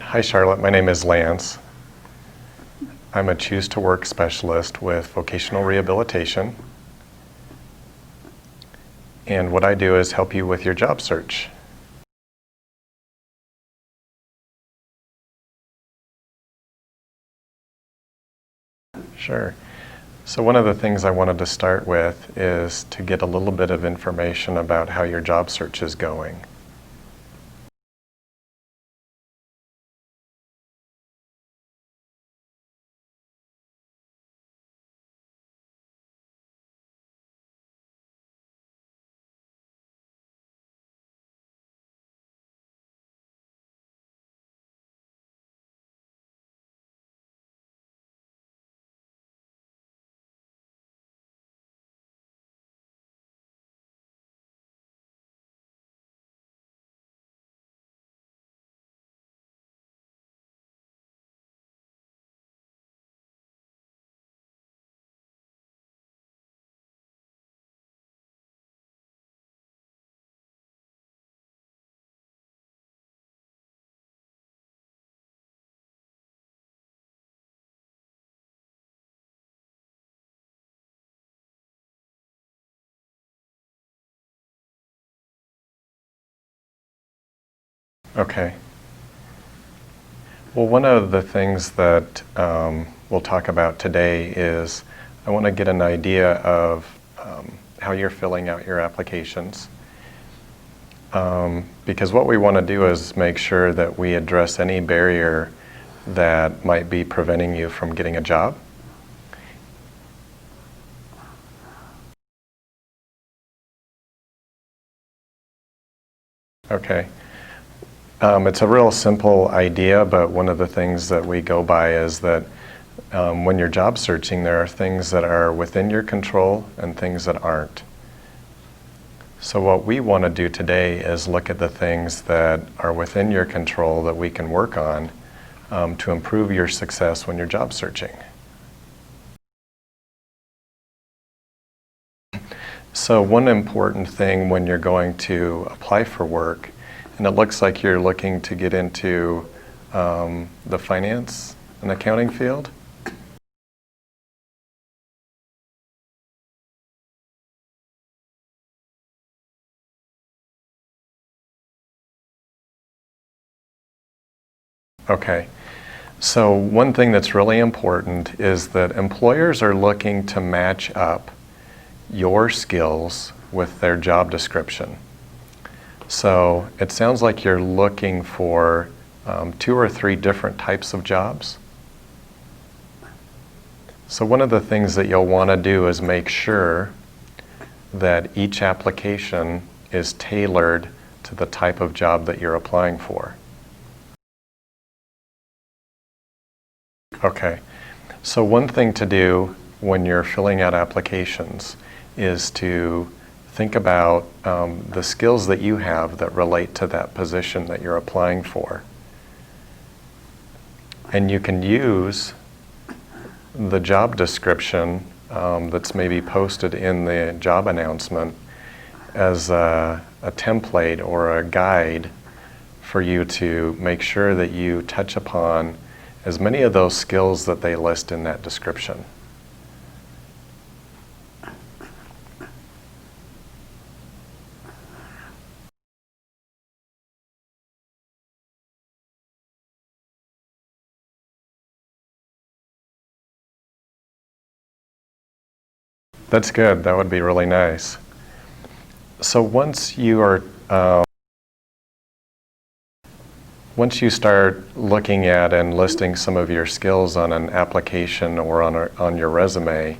Hi Charlotte, my name is Lance. I'm a Choose to Work specialist with vocational rehabilitation. And what I do is help you with your job search. Sure. So one of the things I wanted to start with is to get a little bit of information about how your job search is going. Okay. Well, one of the things that we'll talk about today is I want to get an idea of how you're filling out your applications. Because what we want to do is make sure that we address any barrier that might be preventing you from getting a job. Okay. It's a real simple idea, but one of the things that we go by is that when you're job searching, there are things that are within your control and things that aren't. So what we want to do today is look at the things that are within your control that we can work on to improve your success when you're job searching. So one important thing when you're going to apply for work, and it looks like you're looking to get into the finance and accounting field. Okay. So one thing that's really important is that employers are looking to match up your skills with their job description. So it sounds like you're looking for 2 or 3 different types of jobs. So one of the things that you'll want to do is make sure that each application is tailored to the type of job that you're applying for. Okay, so one thing to do when you're filling out applications is to think about the skills that you have that relate to that position that you're applying for. And you can use the job description that's maybe posted in the job announcement as a template or a guide for you to make sure that you touch upon as many of those skills that they list in that description. That's good. That would be really nice. So once you are once you start looking at and listing some of your skills on an application or on your resume,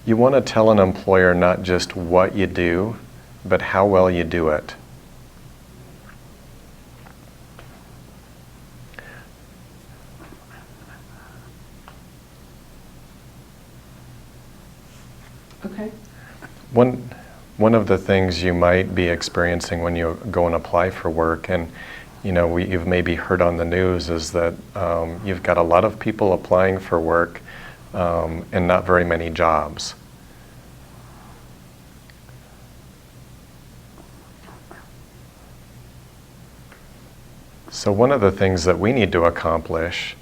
you want to tell an employer not just what you do, but how well you do it. Okay. One of the things you might be experiencing when you go and apply for work, and you've maybe heard on the news, is that you've got a lot of people applying for work and not very many jobs. So one of the things that we need to accomplish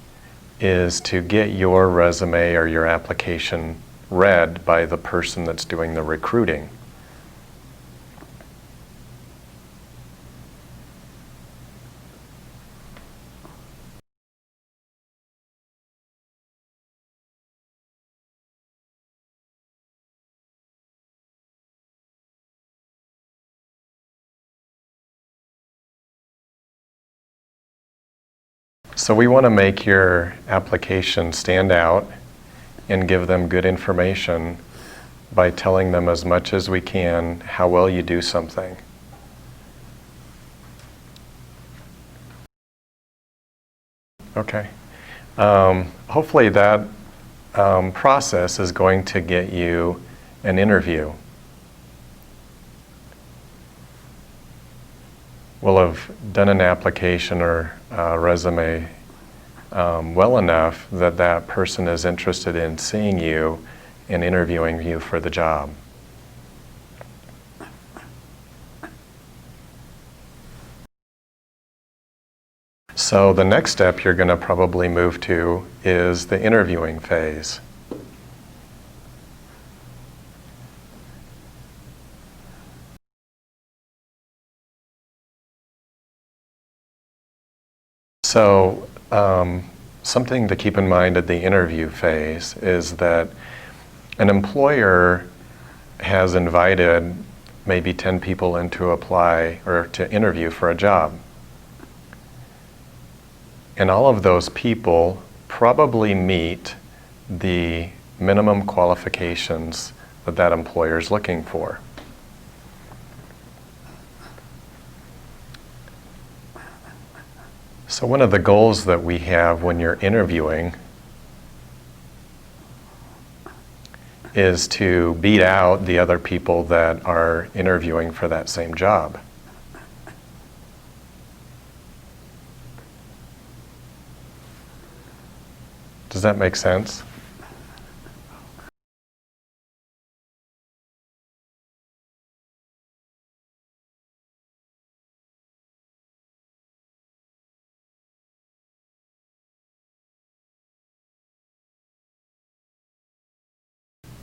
is to get your resume or your application read by the person that's doing the recruiting. So we want to make your application stand out and give them good information by telling them as much as we can how well you do something. Okay. Hopefully that process is going to get you an interview. We'll have done an application or resume well enough that that person is interested in seeing you and interviewing you for the job. So the next step you're going to probably move to is the interviewing phase. So something to keep in mind at the interview phase is that an employer has invited maybe 10 people in to apply or to interview for a job. And all of those people probably meet the minimum qualifications that that employer is looking for. So one of the goals that we have when you're interviewing is to beat out the other people that are interviewing for that same job. Does that make sense?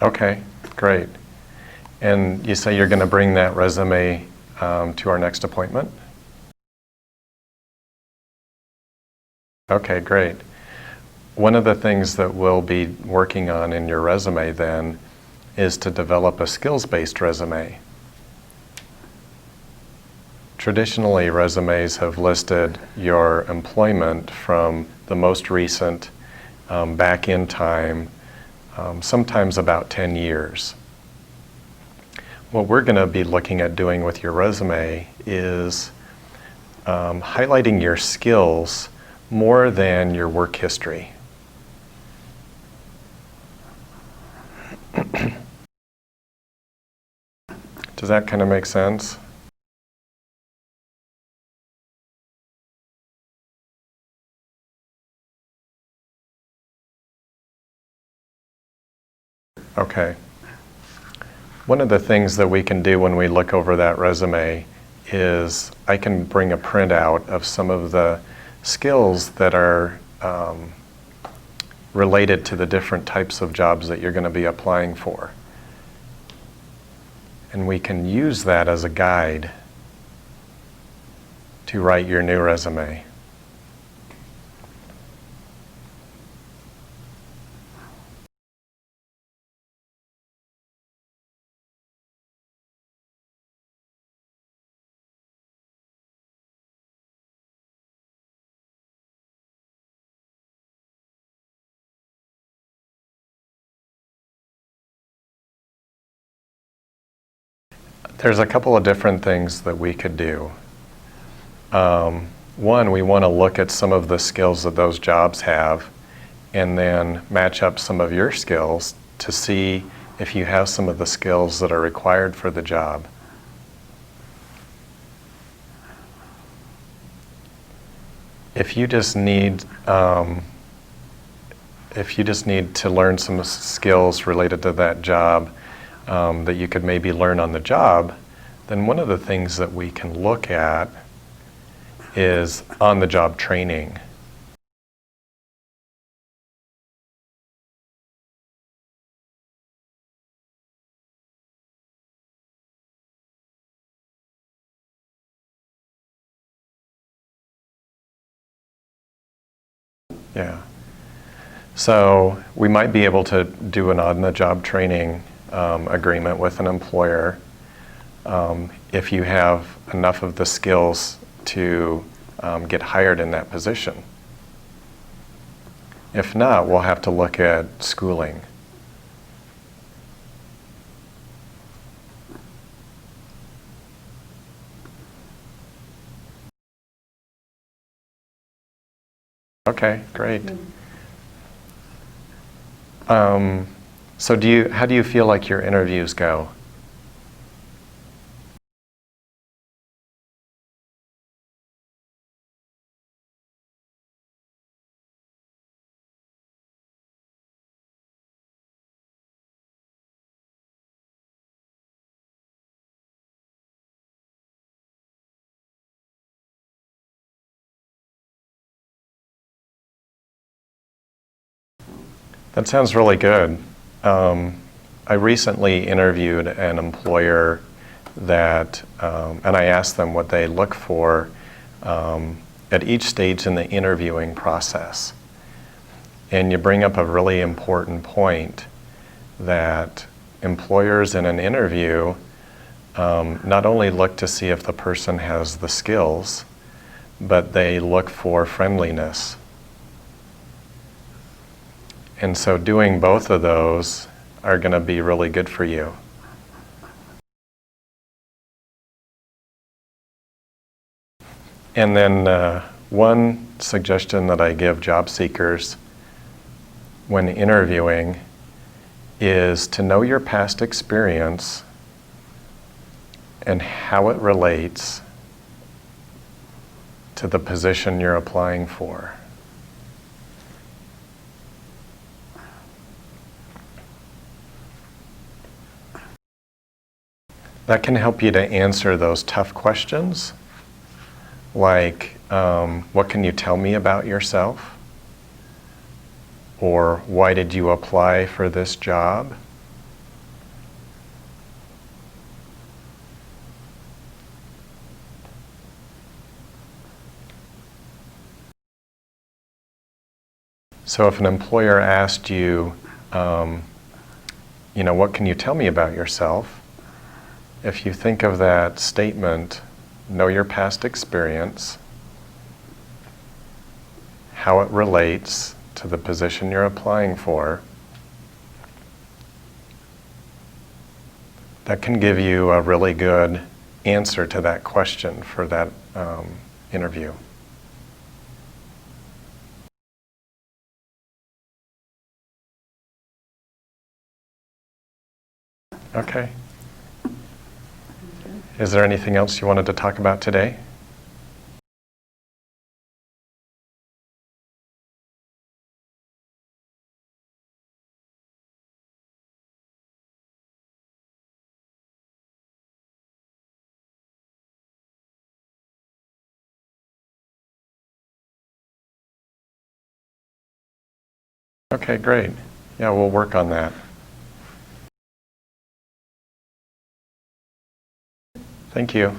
Okay, great. And you say you're going to bring that resume to our next appointment? Okay, great. One of the things that we'll be working on in your resume then is to develop a skills-based resume. Traditionally, resumes have listed your employment from the most recent back in time, sometimes about 10 years. What we're going to be looking at doing with your resume is highlighting your skills more than your work history. Does that kind of make sense? Okay. One of the things that we can do when we look over that resume is I can bring a printout of some of the skills that are related to the different types of jobs that you're going to be applying for. And we can use that as a guide to write your new resume. There's a couple of different things that we could do. One, we want to look at some of the skills that those jobs have and then match up some of your skills to see if you have some of the skills that are required for the job. If you just need to learn some skills related to that job that you could maybe learn on the job, then one of the things that we can look at is on-the-job training. Yeah. So we might be able to do an on-the-job training agreement with an employer if you have enough of the skills to get hired in that position. If not, we'll have to look at schooling. Okay, great. So how do you feel like your interviews go? That sounds really good. I recently interviewed an employer that, and I asked them what they look for at each stage in the interviewing process. And you bring up a really important point that employers in an interview not only look to see if the person has the skills, but they look for friendliness. And so doing both of those are going to be really good for you. And then one suggestion that I give job seekers when interviewing is to know your past experience and how it relates to the position you're applying for. That can help you to answer those tough questions, like, what can you tell me about yourself? Or why did you apply for this job? So if an employer asked you, what can you tell me about yourself? If you think of that statement, know your past experience, how it relates to the position you're applying for, that can give you a really good answer to that question for that interview. Okay. Is there anything else you wanted to talk about today? Okay, great. Yeah, we'll work on that. Thank you.